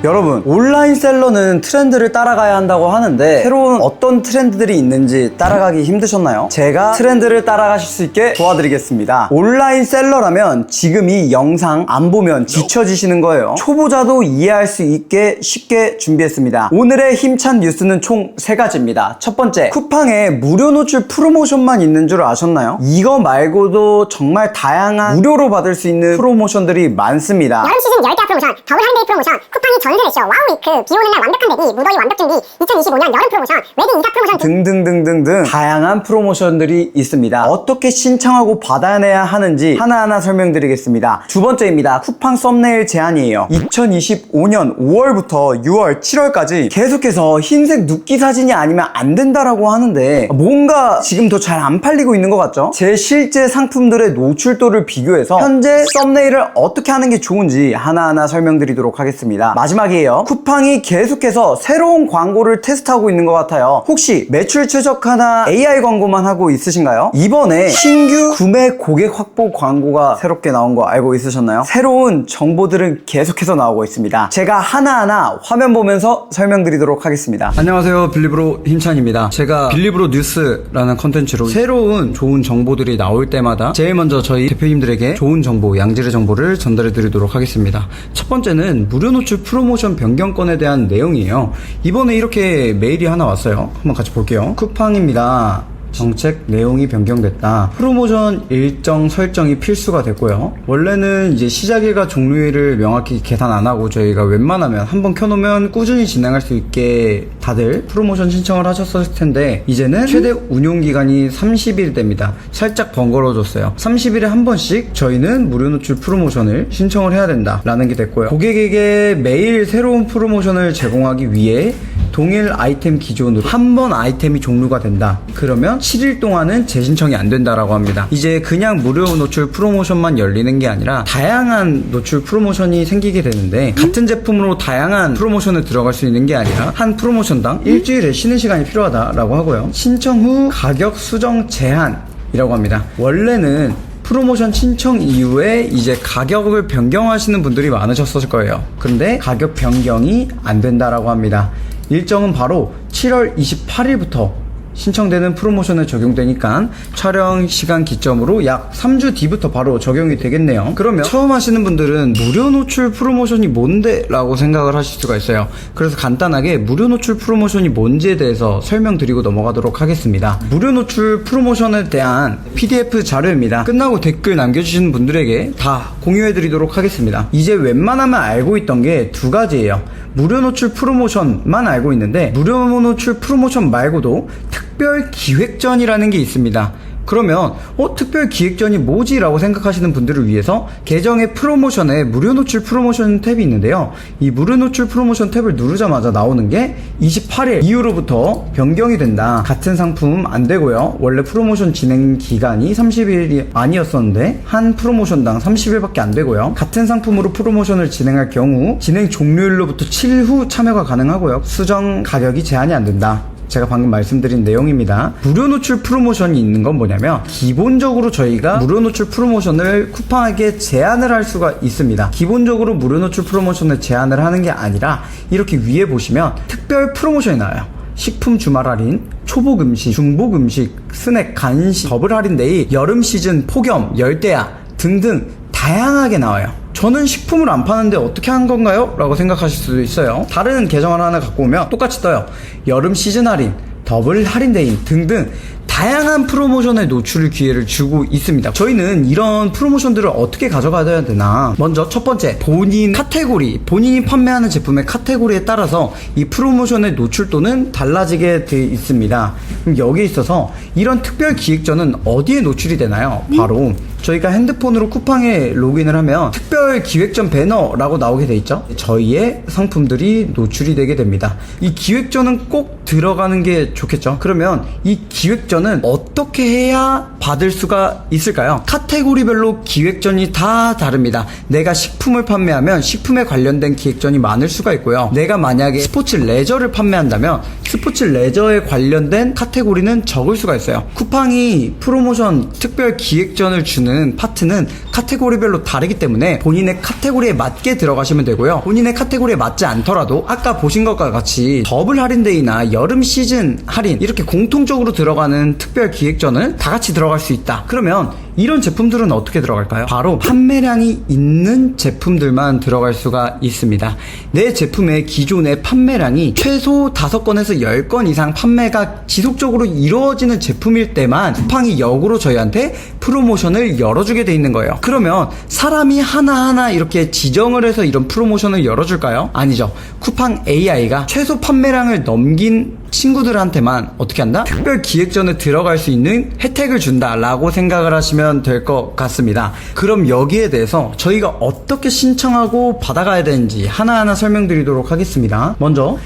여러분, 온라인 셀러는 트렌드를 따라가야 한다고 하는데 새로운 어떤 트렌드들이 있는지 따라가기 힘드셨나요? 제가 트렌드를 따라가실 수 있게 도와드리겠습니다. 온라인 셀러라면 지금 이 영상 안 보면 지쳐지시는 거예요. 초보자도 이해할 수 있게 쉽게 준비했습니다. 오늘의 힘찬 뉴스는 총 3가지입니다. 첫 번째, 쿠팡에 무료 노출 프로모션만 있는 줄 아셨나요? 이거 말고도 정말 다양한 무료로 받을 수 있는 프로모션들이 많습니다. 여름 시즌 열대야 프로모션, 더블 할인데이 프로모션, 쿠팡이 전세레쇼, 와우위크, 비 오는 날 완벽한 대기, 무더위 완벽 준비, 2025년 여름 프로모션, 웨딩 이사 프로모션 등등등등등 다양한 프로모션들이 있습니다. 어떻게 신청하고 받아내야 하는지 하나하나 설명드리겠습니다. 두 번째입니다. 쿠팡 썸네일 제한이에요. 2025년 5월부터 6월, 7월까지 계속해서 흰색 눕기 사진이 아니면 안 된다라고 하는데 뭔가 지금 더 잘 안 팔리고 있는 것 같죠? 제 실제 상품들의 노출도를 비교해서 현재 썸네일을 어떻게 하는 게 좋은지 하나하나 설명드리도록 하겠습니다. 마지막이에요. 쿠팡이 계속해서 새로운 광고를 테스트하고 있는 것 같아요. 혹시 매출 최적화나 AI 광고만 하고 있으신가요? 이번에 신규 구매 고객 확보 광고가 새롭게 나온 거 알고 있으셨나요? 새로운 정보들은 계속해서 나오고 있습니다. 제가 하나하나 화면 보면서 설명드리도록 하겠습니다. 안녕하세요, 빌리브로 힘찬입니다. 제가 빌리브로 뉴스라는 컨텐츠로 새로운 좋은 정보들이 나올 때마다 제일 먼저 저희 대표님들에게 좋은 정보, 양질의 정보를 전달해 드리도록 하겠습니다. 첫 번째는 무료 노출 프로모션 변경권에 대한 내용이에요. 이번에 이렇게 메일이 하나 왔어요. 한번 같이 볼게요. 쿠팡입니다. 정책 내용이 변경됐다. 프로모션 일정 설정이 필수가 됐고요. 원래는 이제 시작일과 종료일을 명확히 계산 안 하고 저희가 웬만하면 한번 켜놓으면 꾸준히 진행할 수 있게 다들 프로모션 신청을 하셨을 텐데 이제는 최대 운용기간이 30일 됩니다. 살짝 번거로워졌어요. 30일에 한 번씩 저희는 무료 노출 프로모션을 신청을 해야 된다 라는 게 됐고요. 고객에게 매일 새로운 프로모션을 제공하기 위해 동일 아이템 기존으로 한 번 아이템이 종료가 된다. 그러면 7일 동안은 재신청이 안 된다라고 합니다. 이제 그냥 무료 노출 프로모션만 열리는 게 아니라 다양한 노출 프로모션이 생기게 되는데 같은 제품으로 다양한 프로모션을 들어갈 수 있는 게 아니라 한 프로모션당 일주일에 쉬는 시간이 필요하다라고 하고요. 신청 후 가격 수정 제한이라고 합니다. 원래는 프로모션 신청 이후에 이제 가격을 변경하시는 분들이 많으셨을 거예요. 그런데 가격 변경이 안 된다라고 합니다. 일정은 바로 7월 28일부터 신청되는 프로모션에 적용되니까 촬영 시간 기점으로 약 3주 뒤부터 바로 적용이 되겠네요. 그러면 처음 하시는 분들은 무료 노출 프로모션이 뭔데? 라고 생각을 하실 수가 있어요. 그래서 간단하게 무료 노출 프로모션이 뭔지에 대해서 설명드리고 넘어가도록 하겠습니다. 무료 노출 프로모션에 대한 PDF 자료입니다. 끝나고 댓글 남겨주시는 분들에게 다 공유해드리도록 하겠습니다. 이제 웬만하면 알고 있던 게 2가지예요. 무료 노출 프로모션만 알고 있는데 무료 노출 프로모션 말고도 특별 기획전이라는 게 있습니다. 그러면 특별 기획전이 뭐지? 라고 생각하시는 분들을 위해서 계정의 프로모션에 무료 노출 프로모션 탭이 있는데요. 이 무료 노출 프로모션 탭을 누르자마자 나오는 게 28일 이후로부터 변경이 된다. 같은 상품 안 되고요. 원래 프로모션 진행 기간이 30일이 아니었었는데 한 프로모션당 30일밖에 안 되고요. 같은 상품으로 프로모션을 진행할 경우 진행 종료일로부터 7일 후 참여가 가능하고요. 수정 가격이 제한이 안 된다. 제가 방금 말씀드린 내용입니다. 무료 노출 프로모션이 있는 건 뭐냐면 기본적으로 저희가 무료 노출 프로모션을 쿠팡에게 제안을 할 수가 있습니다. 기본적으로 무료 노출 프로모션을 제안을 하는 게 아니라 이렇게 위에 보시면 특별 프로모션이 나와요. 식품 주말 할인, 초복 음식, 중복 음식, 스낵, 간식, 더블 할인데이, 여름 시즌 폭염, 열대야 등등 다양하게 나와요. 저는 식품을 안 파는데 어떻게 한 건가요? 라고 생각하실 수도 있어요. 다른 계정을 하나 갖고 오면 똑같이 떠요. 여름 시즌 할인, 더블 할인데이 등등 다양한 프로모션의 노출 기회를 주고 있습니다. 저희는 이런 프로모션들을 어떻게 가져가야 되나? 먼저 첫 번째, 본인 카테고리, 본인이 판매하는 제품의 카테고리에 따라서 이 프로모션의 노출도는 달라지게 되어 있습니다. 그럼 여기에 있어서 이런 특별 기획전은 어디에 노출이 되나요? 바로 저희가 핸드폰으로 쿠팡에 로그인을 하면 특별 기획전 배너라고 나오게 돼 있죠. 저희의 상품들이 노출이 되게 됩니다. 이 기획전은 꼭 들어가는 게 좋겠죠. 그러면 이 기획전 기획전은 어떻게 해야 받을 수가 있을까요? 카테고리별로 기획전이 다 다릅니다. 내가 식품을 판매하면 식품에 관련된 기획전이 많을 수가 있고요. 내가 만약에 스포츠 레저를 판매한다면 스포츠 레저에 관련된 카테고리는 적을 수가 있어요. 쿠팡이 프로모션 특별 기획전을 주는 파트는 카테고리별로 다르기 때문에 본인의 카테고리에 맞게 들어가시면 되고요. 본인의 카테고리에 맞지 않더라도 아까 보신 것과 같이 더블 할인데이나 여름 시즌 할인 이렇게 공통적으로 들어가는 특별 기획전을 다 같이 들어갈 수 있다. 그러면 이런 제품들은 어떻게 들어갈까요? 바로 판매량이 있는 제품들만 들어갈 수가 있습니다. 내 제품의 기존의 판매량이 최소 5건에서 10건 이상 판매가 지속적으로 이루어지는 제품일 때만 쿠팡이 역으로 저희한테 프로모션을 열어주게 돼 있는 거예요. 그러면 사람이 하나하나 이렇게 지정을 해서 이런 프로모션을 열어줄까요? 아니죠. 쿠팡 AI가 최소 판매량을 넘긴 친구들한테만 어떻게 한다? 특별 기획전에 들어갈 수 있는 혜택을 준다 라고 생각을 하시면 될 것 같습니다. 그럼 여기에 대해서 저희가 어떻게 신청하고 받아가야 되는지 하나하나 설명드리도록 하겠습니다. 먼저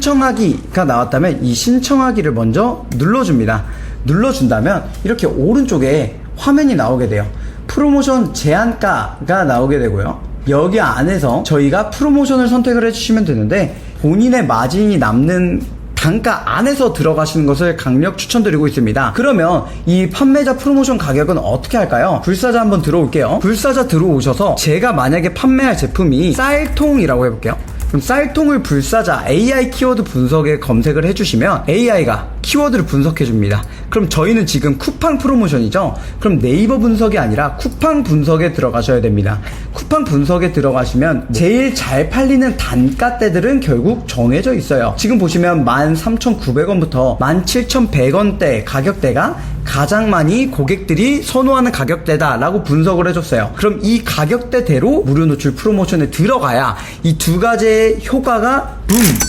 신청하기가 나왔다면 이 신청하기를 먼저 눌러줍니다. 눌러준다면 이렇게 오른쪽에 화면이 나오게 돼요. 프로모션 제한가가 나오게 되고요. 여기 안에서 저희가 프로모션을 선택을 해주시면 되는데 본인의 마진이 남는 단가 안에서 들어가시는 것을 강력 추천드리고 있습니다. 그러면 이 판매자 프로모션 가격은 어떻게 할까요? 불사자 한번 들어올게요. 불사자 들어오셔서 제가 만약에 판매할 제품이 쌀통이라고 해볼게요. 그럼 쌀통을 불사자 AI 키워드 분석에 검색을 해주시면 AI가 키워드를 분석해줍니다. 그럼 저희는 지금 쿠팡 프로모션이죠? 그럼 네이버 분석이 아니라 쿠팡 분석에 들어가셔야 됩니다. 쿠팡 분석에 들어가시면 제일 잘 팔리는 단가대들은 결국 정해져 있어요. 지금 보시면 13,900원부터 17,100원대 가격대가 가장 많이 고객들이 선호하는 가격대다 라고 분석을 해줬어요. 그럼 이 가격대대로 무료 노출 프로모션에 들어가야 이 두 가지의 효과가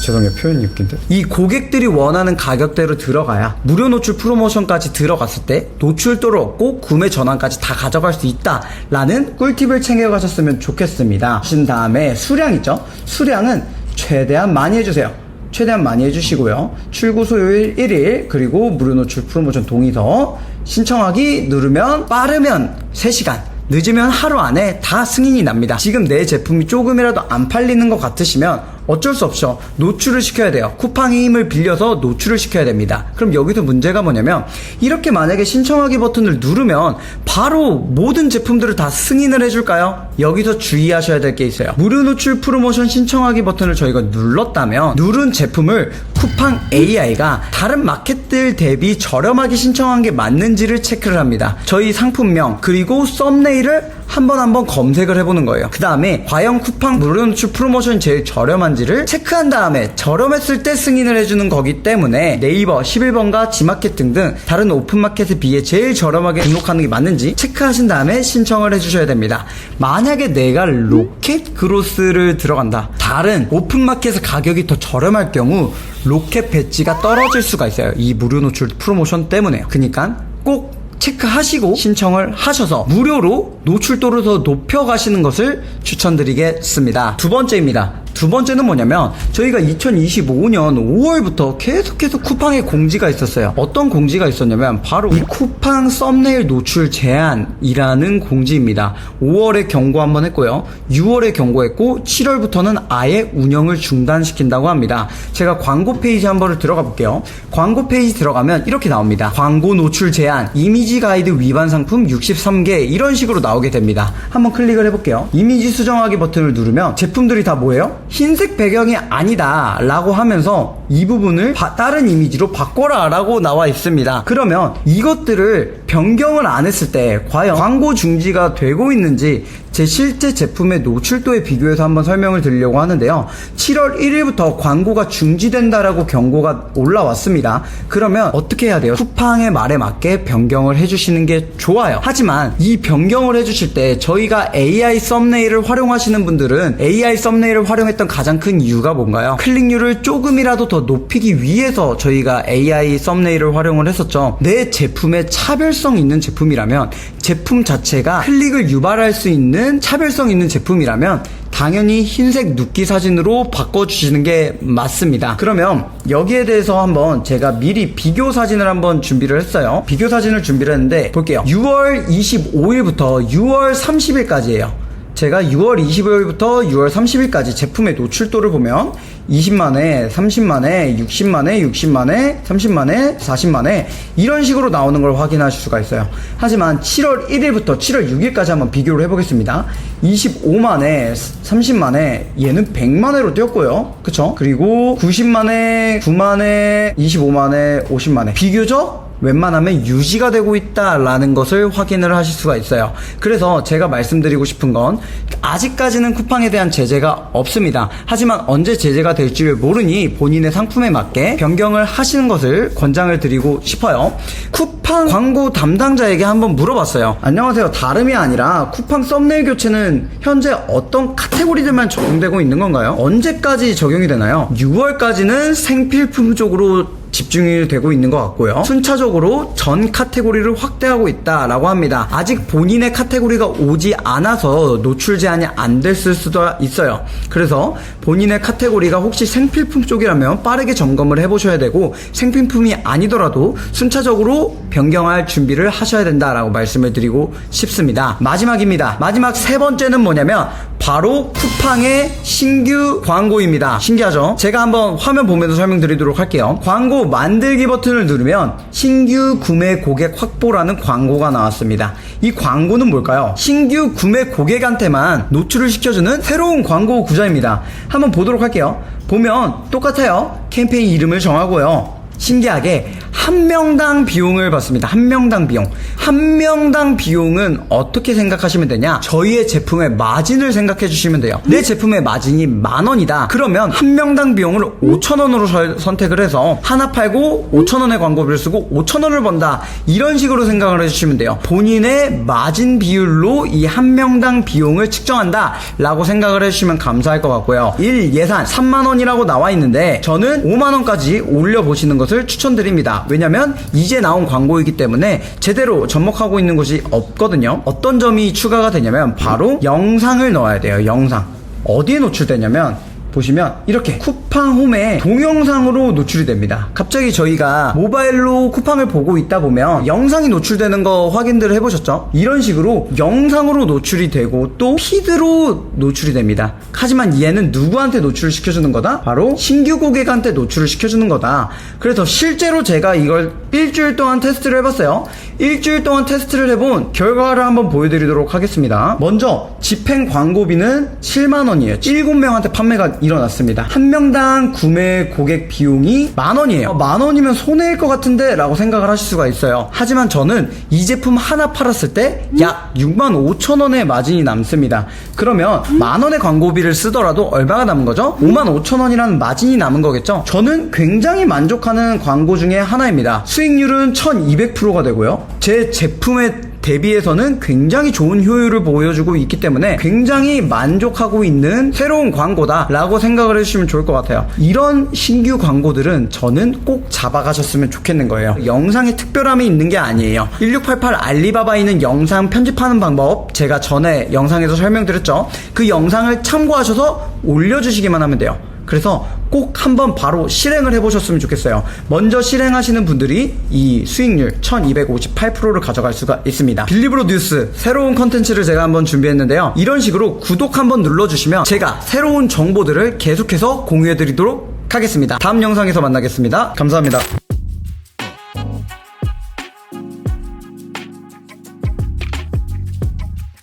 죄송해요, 표현이 웃긴데. 이 고객들이 원하는 가격대로 들어가야 무료 노출 프로모션까지 들어갔을 때 노출도를 얻고 구매 전환까지 다 가져갈 수 있다 라는 꿀팁을 챙겨가셨으면 좋겠습니다. 하신 다음에 수량 있죠? 수량은 최대한 많이 해주세요. 최대한 많이 해주시고요. 출고 소요일 1일 그리고 무료 노출 프로모션 동의서 신청하기 누르면 빠르면 3시간 늦으면 하루 안에 다 승인이 납니다. 지금 내 제품이 조금이라도 안 팔리는 것 같으시면 어쩔 수 없죠. 노출을 시켜야 돼요. 쿠팡의 힘을 빌려서 노출을 시켜야 됩니다. 그럼 여기서 문제가 뭐냐면 이렇게 만약에 신청하기 버튼을 누르면 바로 모든 제품들을 다 승인을 해줄까요? 여기서 주의하셔야 될 게 있어요. 무료 노출 프로모션 신청하기 버튼을 저희가 눌렀다면 누른 제품을 쿠팡 AI가 다른 마켓들 대비 저렴하게 신청한 게 맞는지를 체크를 합니다. 저희 상품명 그리고 썸네일을 한 번 검색을 해보는 거예요. 그 다음에 과연 쿠팡 무료 노출 프로모션이 제일 저렴한지를 체크한 다음에 저렴했을 때 승인을 해주는 거기 때문에 네이버 11번가 지마켓 등등 다른 오픈마켓에 비해 제일 저렴하게 등록하는 게 맞는지 체크하신 다음에 신청을 해주셔야 됩니다. 만약에 내가 로켓 그로스를 들어간다. 다른 오픈마켓의 가격이 더 저렴할 경우 로켓 배지가 떨어질 수가 있어요. 이 무료 노출 프로모션 때문에요. 그러니까 꼭 체크하시고 신청을 하셔서 무료로 노출도를 더 높여가시는 것을 추천드리겠습니다. 두 번째입니다. 두 번째는 뭐냐면 저희가 2025년 5월부터 계속해서 쿠팡에 공지가 있었어요. 어떤 공지가 있었냐면 바로 이 쿠팡 썸네일 노출 제한이라는 공지입니다. 5월에 경고 한번 했고요. 6월에 경고했고 7월부터는 아예 운영을 중단시킨다고 합니다. 제가 광고 페이지 한번 들어가 볼게요. 광고 페이지 들어가면 이렇게 나옵니다. 광고 노출 제한, 이미지 가이드 위반 상품 63개 이런 식으로 나오게 됩니다. 한번 클릭을 해볼게요. 이미지 수정하기 버튼을 누르면 제품들이 다 뭐예요? 흰색 배경이 아니다 라고 하면서 이 부분을 다른 이미지로 바꿔라 라고 나와 있습니다. 그러면 이것들을 변경을 안 했을 때 과연 광고 중지가 되고 있는지 제 실제 제품의 노출도에 비교해서 한번 설명을 드리려고 하는데요. 7월 1일부터 광고가 중지된다라고 경고가 올라왔습니다. 그러면 어떻게 해야 돼요? 쿠팡의 말에 맞게 변경을 해주시는 게 좋아요. 하지만 이 변경을 해주실 때 저희가 AI 썸네일을 활용하시는 분들은 AI 썸네일을 활용했던 가장 큰 이유가 뭔가요? 클릭률을 조금이라도 더 높이기 위해서 저희가 AI 썸네일을 활용을 했었죠. 내 제품에 차별성 있는 제품이라면 제품 자체가 클릭을 유발할 수 있는 차별성 있는 제품이라면 당연히 흰색 눕기 사진으로 바꿔주시는 게 맞습니다. 그러면 여기에 대해서 한번 제가 미리 비교 사진을 한번 준비를 했어요. 비교 사진을 준비를 했는데 볼게요. 6월 25일부터 6월 30일까지예요. 제가 6월 25일부터 6월 30일까지 제품의 노출도를 보면 20만회, 30만회, 60만회, 60만회, 30만회, 40만회 이런 식으로 나오는 걸 확인하실 수가 있어요. 하지만 7월 1일부터 7월 6일까지 한번 비교를 해보겠습니다. 25만회, 30만회, 얘는 100만회로 뛰었고요. 그쵸? 그리고 90만회, 9만회, 25만회, 50만회. 비교적 웬만하면 유지가 되고 있다라는 것을 확인을 하실 수가 있어요. 그래서 제가 말씀드리고 싶은 건 아직까지는 쿠팡에 대한 제재가 없습니다. 하지만 언제 제재가 될지를 모르니 본인의 상품에 맞게 변경을 하시는 것을 권장을 드리고 싶어요. 쿠팡 광고 담당자에게 한번 물어봤어요. 안녕하세요. 다름이 아니라 쿠팡 썸네일 교체는 현재 어떤 카테고리들만 적용되고 있는 건가요? 언제까지 적용이 되나요? 6월까지는 생필품 쪽으로 집중이 되고 있는 것 같고요. 순차적으로 전 카테고리를 확대하고 있다라고 합니다. 아직 본인의 카테고리가 오지 않아서 노출 제한이 안 됐을 수도 있어요. 그래서 본인의 카테고리가 혹시 생필품 쪽이라면 빠르게 점검을 해보셔야 되고, 생필품이 아니더라도 순차적으로 변경할 준비를 하셔야 된다라고 말씀을 드리고 싶습니다. 마지막입니다. 마지막 세 번째는 뭐냐면 바로 쿠팡의 신규 광고입니다. 신기하죠? 제가 한번 화면 보면서 설명드리도록 할게요. 광고 만들기 버튼을 누르면 신규 구매 고객 확보라는 광고가 나왔습니다. 이 광고는 뭘까요? 신규 구매 고객한테만 노출을 시켜주는 새로운 광고 구조입니다. 한번 보도록 할게요. 보면 똑같아요. 캠페인 이름을 정하고요. 신기하게 한 명당 비용을 받습니다. 한 명당 비용. 한 명당 비용은 어떻게 생각하시면 되냐? 저희의 제품의 마진을 생각해 주시면 돼요. 내 제품의 마진이 10,000원이다. 그러면 한 명당 비용을 5,000원으로 선택을 해서 하나 팔고 5,000원의 광고비를 쓰고 5,000원을 번다. 이런 식으로 생각을 해주시면 돼요. 본인의 마진 비율로 이 한 명당 비용을 측정한다 라고 생각을 해주시면 감사할 것 같고요. 1 예산 3만원이라고 나와 있는데 저는 5만원까지 올려보시는 것을 추천드립니다. 왜냐면 이제 나온 광고이기 때문에 제대로 접목하고 있는 곳이 없거든요. 어떤 점이 추가가 되냐면 바로 영상을 넣어야 돼요. 영상. 어디에 노출되냐면 보시면 이렇게 쿠팡 홈에 동영상으로 노출이 됩니다. 갑자기 저희가 모바일로 쿠팡을 보고 있다 보면 영상이 노출되는 거 확인들 해보셨죠? 이런 식으로 영상으로 노출이 되고 또 피드로 노출이 됩니다. 하지만 얘는 누구한테 노출을 시켜주는 거다? 바로 신규 고객한테 노출을 시켜주는 거다. 그래서 실제로 제가 이걸 일주일 동안 테스트를 해봤어요. 일주일 동안 테스트를 해본 결과를 한번 보여드리도록 하겠습니다. 먼저 집행 광고비는 7만원이에요 7명한테 판매가 일어났습니다. 한 명당 구매 고객 비용이 10,000원이에요. 10,000원이면 손해일 것 같은데 라고 생각을 하실 수가 있어요. 하지만 저는 이 제품 하나 팔았을 때 약 65,000원의 마진이 남습니다. 그러면 10,000원의 광고비를 쓰더라도 얼마가 남은 거죠? 55,000원이라는 마진이 남은 거겠죠? 저는 굉장히 만족하는 광고 중에 하나입니다. 수익률은 1200%가 되고요. 제 제품의 대비해서는 굉장히 좋은 효율을 보여주고 있기 때문에 굉장히 만족하고 있는 새로운 광고다 라고 생각을 해주시면 좋을 것 같아요. 이런 신규 광고들은 저는 꼭 잡아가셨으면 좋겠는 거예요. 영상에 특별함이 있는 게 아니에요. 1688 알리바바에는 영상 편집하는 방법 제가 전에 영상에서 설명드렸죠. 그 영상을 참고하셔서 올려주시기만 하면 돼요. 그래서 꼭 한번 바로 실행을 해보셨으면 좋겠어요. 먼저 실행하시는 분들이 이 수익률 1258%를 가져갈 수가 있습니다. 빌리브로 뉴스 새로운 컨텐츠를 제가 한번 준비했는데요. 이런 식으로 구독 한번 눌러주시면 제가 새로운 정보들을 계속해서 공유해드리도록 하겠습니다. 다음 영상에서 만나겠습니다. 감사합니다.